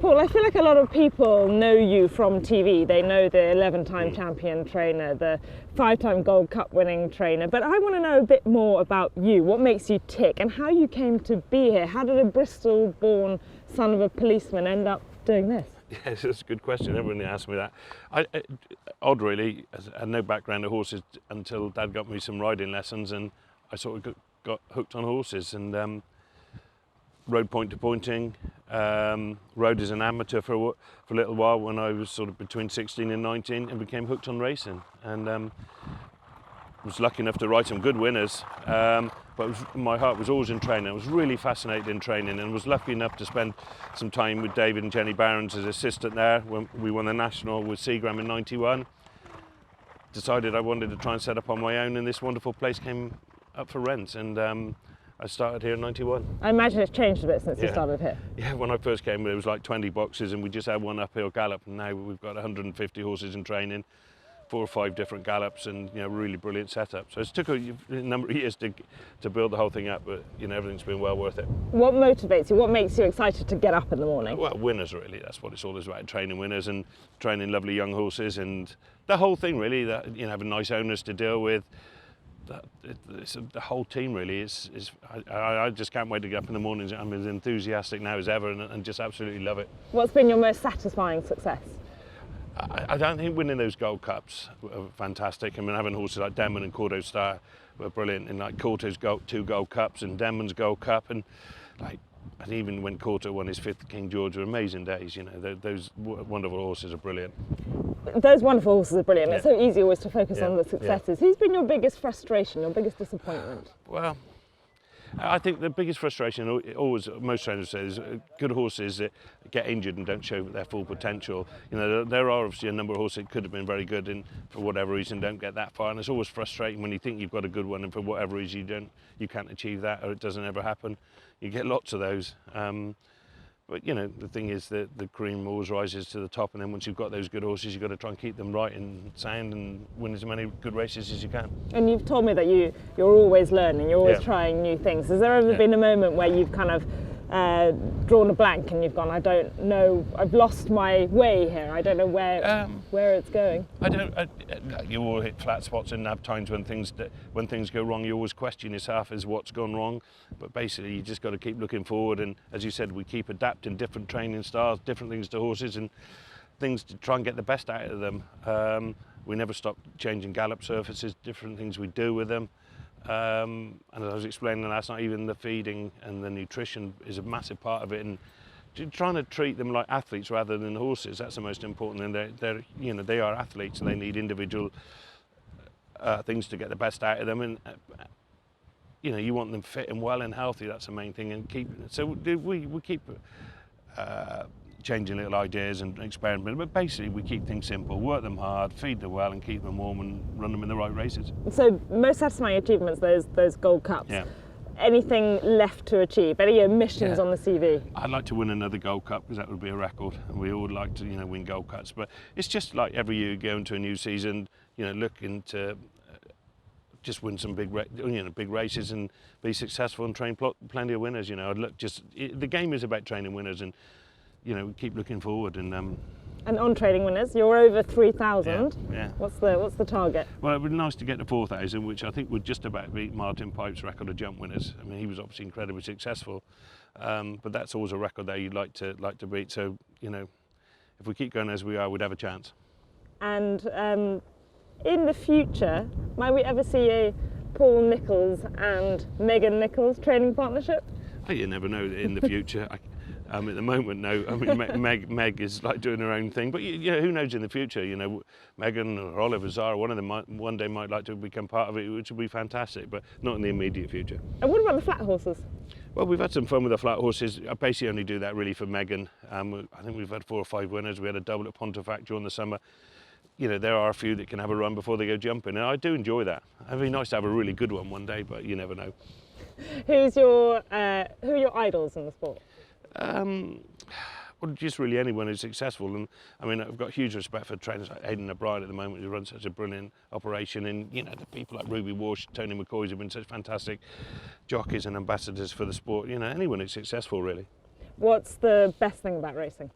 Paul, I feel like a lot of people know you from TV. They know the 11-time champion trainer, the 5-time Gold Cup winning trainer. But I want to know a bit more about you, what makes you tick and how you came to be here. How did a Bristol-born son of a policeman end up doing this? Yes, that's a good question. Everyone asks me that. Odd really, I had no background in horses until Dad got me some riding lessons, and I sort of got hooked on horses and rode point to pointing, rode as an amateur for a little while when I was sort of between 16 and 19 and became hooked on racing, and was lucky enough to ride some good winners, but my heart was always in training. I was really fascinated in training and was lucky enough to spend some time with David and Jenny Barons as assistant there when we won the national with Seagram in 91. Decided I wanted to try and set up on my own, and this wonderful place came up for rent, and I started here in 91. I imagine it's changed a bit since you started here. Yeah, when I first came there was like 20 boxes and we just had one uphill gallop, and now we've got 150 horses in training, 4 or 5 different gallops, and really brilliant setup. So it took a number of years to build the whole thing up, but everything's been well worth it. What motivates you? What makes you excited to get up in the morning? Well, winners really, that's what it's all about, training winners and training lovely young horses, and the whole thing really, that having nice owners to deal with. The whole team really is I just can't wait to get up in the mornings. I'm as enthusiastic now as ever and just absolutely love it. What's been your most satisfying success? I don't think winning those Gold Cups were fantastic. I mean, having horses like Denman and Cordo Star were brilliant, and like Cordo's 2 Gold Cups and Denman's Gold Cup, and even when Cordo won his 5th King George were amazing days. Those wonderful horses are brilliant. Those wonderful horses are brilliant. It's so easy always to focus on the successes. Who's been your biggest frustration, your biggest disappointment? Well, I think the biggest frustration, always most trainers say, is good horses that get injured and don't show their full potential. There are obviously a number of horses that could have been very good and for whatever reason don't get that far, and it's always frustrating when you think you've got a good one and for whatever reason you can't achieve that, or it doesn't ever happen. You get lots of those. But the thing is that the cream always rises to the top, and then once you've got those good horses, you've got to try and keep them right and sound and win as many good races as you can. And you've told me that you're always learning, you're always trying new things. Has there ever been a moment where you've kind of drawn a blank and you've gone, I don't know, I've lost my way here, I don't know where it's going? You all hit flat spots and have times when things go wrong. You always question yourself as what's gone wrong, but basically you just got to keep looking forward, and as you said, we keep adapting different training styles, different things to horses and things to try and get the best out of them. We never stop changing gallop surfaces, different things we do with them. And as I was explaining last night, even the feeding and the nutrition is a massive part of it, and trying to treat them like athletes rather than horses, that's the most important. And they are athletes and they need individual things to get the best out of them, and you want them fit and well and healthy, that's the main thing, and we keep changing little ideas and experimenting, but basically we keep things simple, work them hard, feed them well and keep them warm and run them in the right races. So most satisfying achievements, those Gold Cups. Yeah. Anything left to achieve? Any omissions on the CV? I'd like to win another Gold Cup because that would be a record, and we all would like to win Gold Cups, but it's just like every year you go into a new season, looking to just win some big races and be successful and train plenty of winners. The game is about training winners, and keep looking forward. And on training winners, you're over 3,000. Yeah. What's the target? Well, it would be nice to get to 4,000, which I think would just about beat Martin Pipe's record of jump winners. I mean, he was obviously incredibly successful, but that's always a record there you'd like to beat. So, if we keep going as we are, we'd have a chance. And in the future, might we ever see a Paul Nicholls and Megan Nicholls training partnership? Oh, you never know in the future. At the moment, no. I mean, Meg is like doing her own thing, but who knows in the future? Megan or Oliver Zara, one of them one day might like to become part of it, which would be fantastic, but not in the immediate future. And what about the flat horses? Well, we've had some fun with the flat horses. I basically only do that really for Megan. I think we've had 4 or 5 winners. We had a double at Pontefract during the summer. There are a few that can have a run before they go jumping, and I do enjoy that. It'd be nice to have a really good one day, but you never know. Who are your idols in the sport? Well, just really anyone who's successful, and I mean, I've got huge respect for trainers like Aidan O'Brien at the moment, who runs such a brilliant operation, and the people like Ruby Walsh, Tony McCoy, who've been such fantastic jockeys and ambassadors for the sport. Anyone who's successful, really. What's the best thing about racing?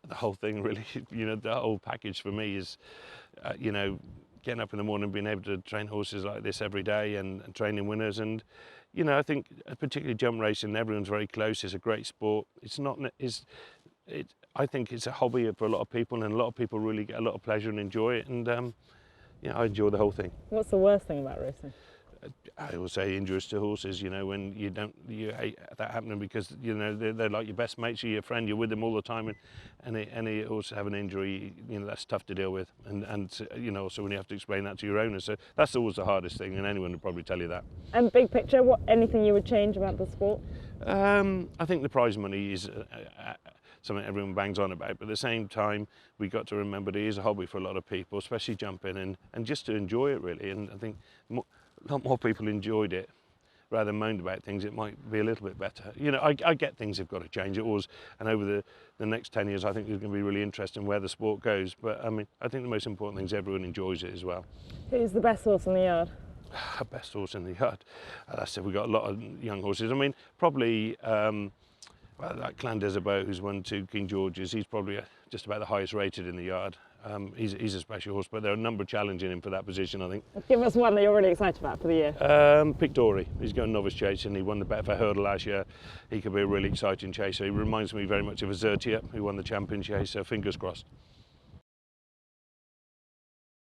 The whole thing really, the whole package for me is, getting up in the morning, being able to train horses like this every day and training winners. And, I think particularly jump racing, everyone's very close. It's a great sport. I think it's a hobby for a lot of people, and a lot of people really get a lot of pleasure and enjoy it. And, I enjoy the whole thing. What's the worst thing about racing? I will say injuries to horses, when you hate that happening, because, they're like your best mates or your friend, you're with them all the time, and any horse have an injury, that's tough to deal with. And also when you have to explain that to your owner. So that's always the hardest thing, and anyone would probably tell you that. And big picture, anything you would change about the sport? I think the prize money is something everyone bangs on about, but at the same time, we've got to remember it is a hobby for a lot of people, especially jumping, and just to enjoy it really. And I think a lot more people enjoyed it rather than moaned about things. It might be a little bit better. I get things have got to change. It was, and over the next 10 years, I think it's going to be really interesting where the sport goes. But I think the most important thing is everyone enjoys it as well. Who's the best horse in the yard? Best horse in the yard. As I said, we've got a lot of young horses. Probably like Clan Desabot, who's won 2 King Georges. He's probably just about the highest rated in the yard. He's a special horse, but there are a number challenging him for that position, I think. Give us one that you're really excited about for the year. Pictori. He's going novice chasing. He won the Betfair Hurdle last year. He could be a really exciting chaser. He reminds me very much of a Ditcheat, who won the Champion Chase, so fingers crossed.